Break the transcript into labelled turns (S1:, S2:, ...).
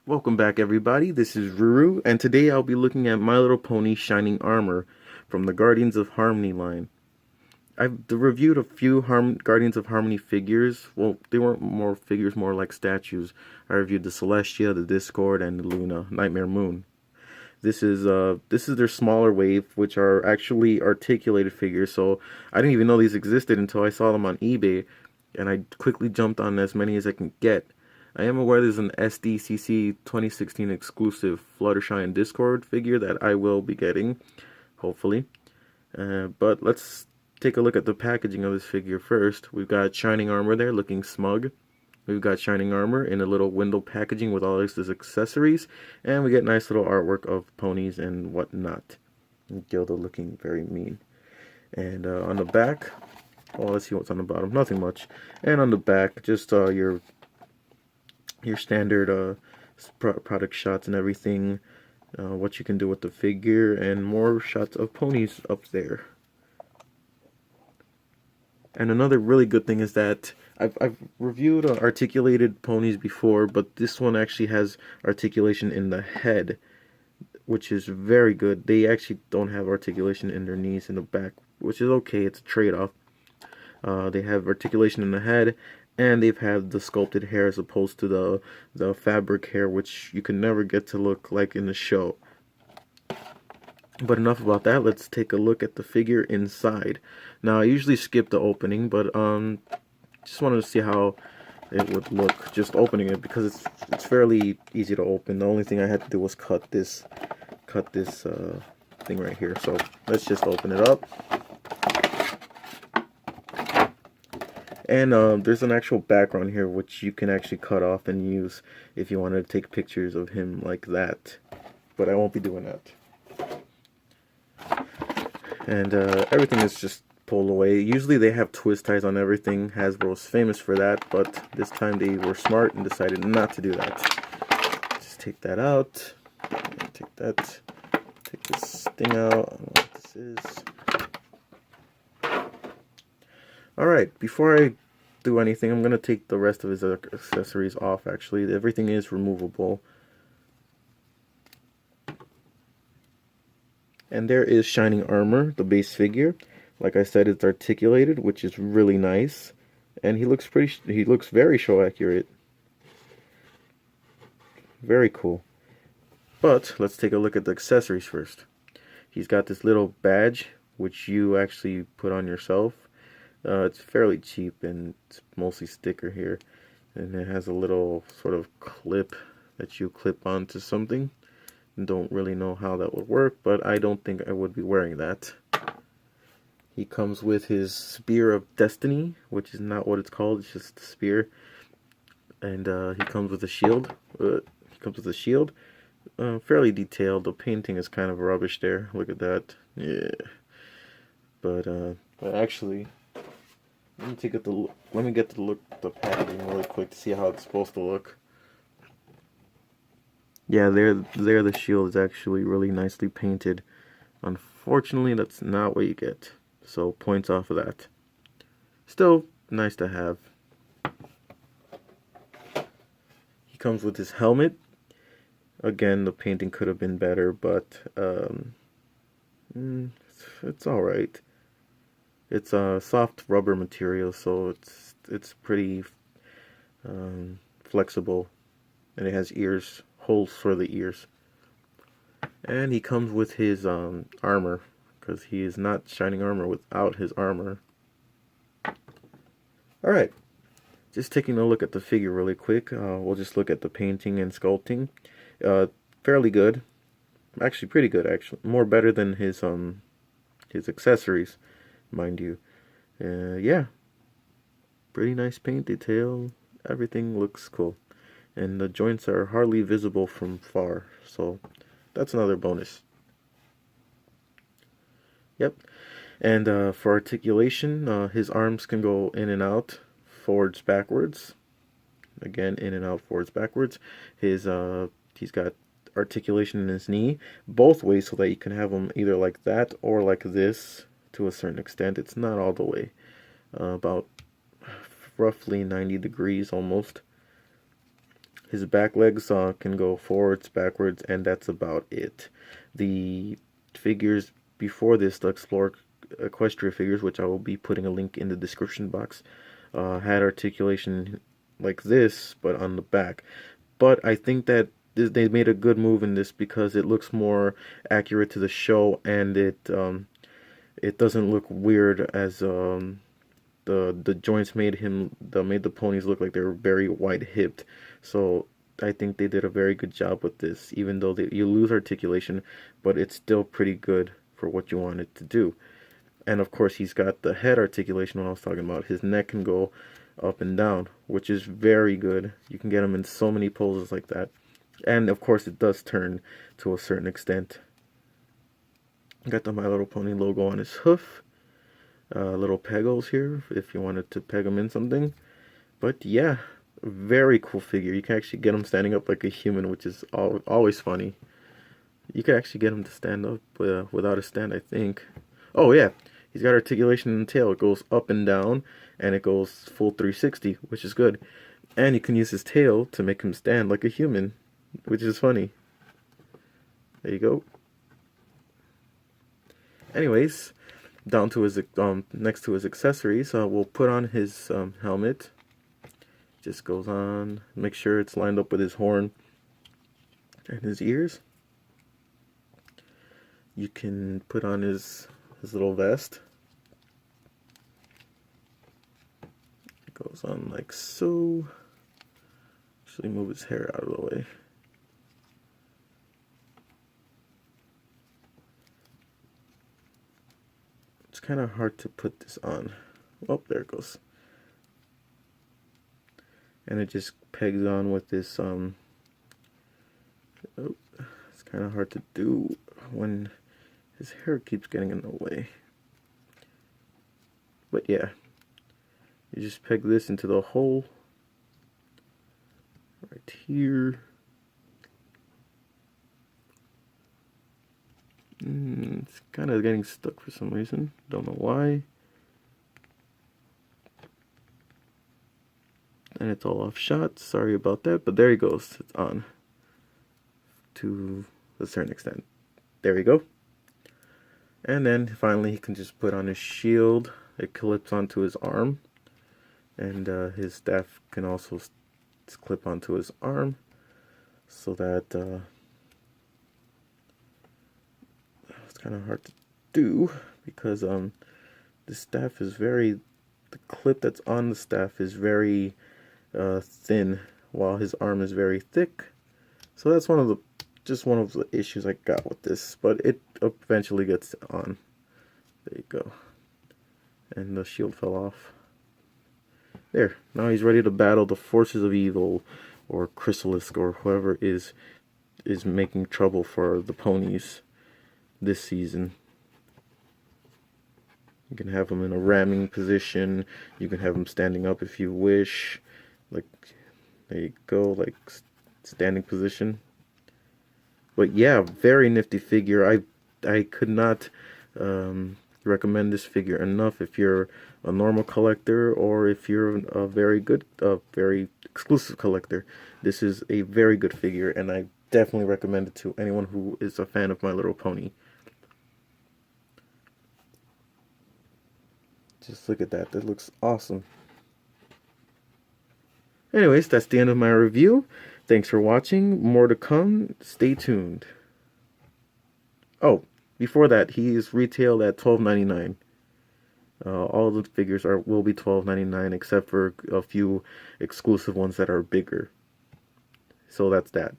S1: Welcome back, everybody. This is Ruru, and today I'll be looking at My Little Pony Shining Armor from the Guardians of Harmony line. I've reviewed a few Guardians of Harmony figures. Well, they weren't more figures, more like statues. I reviewed the Celestia, the Discord, and the Luna, Nightmare Moon. This is their smaller wave, which are actually articulated figures. So I didn't even know these existed until I saw them on eBay, and I quickly jumped on as many as I can get. I am aware there's an SDCC 2016 exclusive Fluttershy Discord figure that I will be getting, hopefully. But let's take a look at the packaging of this figure first. We've got Shining Armor there, looking smug. We've got Shining Armor in a little window packaging with all his accessories, and we get nice little artwork of ponies and whatnot. And Gilda looking very mean. And on the back, well, let's see what's on the bottom. Nothing much. And on the back, just your standard product shots and everything, what you can do with the figure, and more shots of ponies up there. And another really good thing is that I've reviewed articulated ponies before, but this one actually has articulation in the head, which is very good. They actually don't have articulation in their knees in the back, which is okay. It's a trade-off. They have articulation in the head, and they've had the sculpted hair as opposed to the fabric hair, which you can never get to look like in the show. But enough about that. Let's take a look at the figure inside. Now, I usually skip the opening, but just wanted to see how it would look just opening it, because it's fairly easy to open. The only thing I had to do was cut this thing right here. So let's just open it up. And there's an actual background here which you can actually cut off and use if you want to take pictures of him like that. But I won't be doing that. And everything is just pulled away. Usually they have twist ties on everything. Hasbro's famous for that, but this time they were smart and decided not to do that. Just take that out. Take this thing out. I don't know what this is. Alright, before I do anything, I'm going to take the rest of his accessories off, actually. Everything is removable. And there is Shining Armor, the base figure. Like I said, it's articulated, which is really nice. And he looks very show accurate. Very cool. But let's take a look at the accessories first. He's got this little badge, which you actually put on yourself. It's fairly cheap, and it's mostly sticker here, and it has a little sort of clip that you clip onto something. Don't really know how that would work, but I don't think I would be wearing that. He comes with his Spear of Destiny, which is not what it's called, it's just a spear. And he comes with a shield. Fairly detailed. The painting is kind of rubbish there. Look at that. Yeah. But actually, let me get the packaging really quick to see how it's supposed to look. Yeah, there the shield is actually really nicely painted. Unfortunately, that's not what you get. So points off of that. Still nice to have. He comes with his helmet. Again, the painting could have been better, but it's alright. It's a soft rubber material, so it's pretty flexible, and it has holes for the ears. And he comes with his armor, because he is not Shining Armor without his armor. Alright, just taking a look at the figure really quick. We'll just look at the painting and sculpting. Fairly good, actually pretty good, actually more better than his accessories, mind you. Yeah, pretty nice paint detail. Everything looks cool, and the joints are hardly visible from far, so that's another bonus. Yep. And for articulation, his arms can go in and out, forwards, backwards. Again, in and out, forwards, backwards. He's got articulation in his knee both ways, so that you can have him either like that or like this. To a certain extent, it's not all the way, about roughly 90 degrees almost. His back legs can go forwards, backwards, and that's about it. The figures before this, the Explorer Equestria figures, which I will be putting a link in the description box, had articulation like this, but on the back. But I think that they made a good move in this because it looks more accurate to the show, and it doesn't look weird as the joints made the ponies look like they were very wide hipped. So I think they did a very good job with this, even though you lose articulation, but it's still pretty good for what you want it to do. And of course, he's got the head articulation when I was talking about. His neck can go up and down, which is very good. You can get him in so many poses like that. And of course, it does turn to a certain extent. Got the My Little Pony logo on his hoof. Little pegos here if you wanted to peg him in something. But yeah, very cool figure. You can actually get him standing up like a human, which is always funny. You can actually get him to stand up without a stand, I think. Oh yeah, he's got articulation in the tail. It goes up and down, and it goes full 360, which is good. And you can use his tail to make him stand like a human, which is funny. There you go. Anyways, down to his next to his accessories, we'll put on his helmet. Just goes on. Make sure it's lined up with his horn and his ears. You can put on his little vest. It goes on like so. Actually, move his hair out of the way. It's kind of hard to put this on. Oh, there it goes. And it just pegs on with this, oh, it's kind of hard to do when his hair keeps getting in the way. But yeah, you just peg this into the hole right here. It's kind of getting stuck for some reason. Don't know why. And it's all off shot. Sorry about that. But there he goes. It's on to a certain extent. There we go. And then finally he can just put on his shield. It clips onto his arm. And his staff can also clip onto his arm. So that it's kind of hard to do because the staff is the clip that's on the staff is very thin, while his arm is very thick. So that's one of the issues I got with this, but it eventually gets on. There you go. And the shield fell off. There. Now he's ready to battle the forces of evil, or Chrysalisk, or whoever is making trouble for the ponies this season. You can have him in a ramming position. You can have him standing up if you wish. Like, there you go, like standing position. But yeah, very nifty figure. I could not recommend this figure enough if you're a normal collector or if you're a very exclusive collector. This is a very good figure, and I definitely recommend it to anyone who is a fan of My Little Pony. Just look at that. That looks awesome. Anyways, that's the end of my review. Thanks for watching. More to come. Stay tuned. Oh, before that, he is retailed at $12.99. All the figures will be $12.99 except for a few exclusive ones that are bigger. So that's that.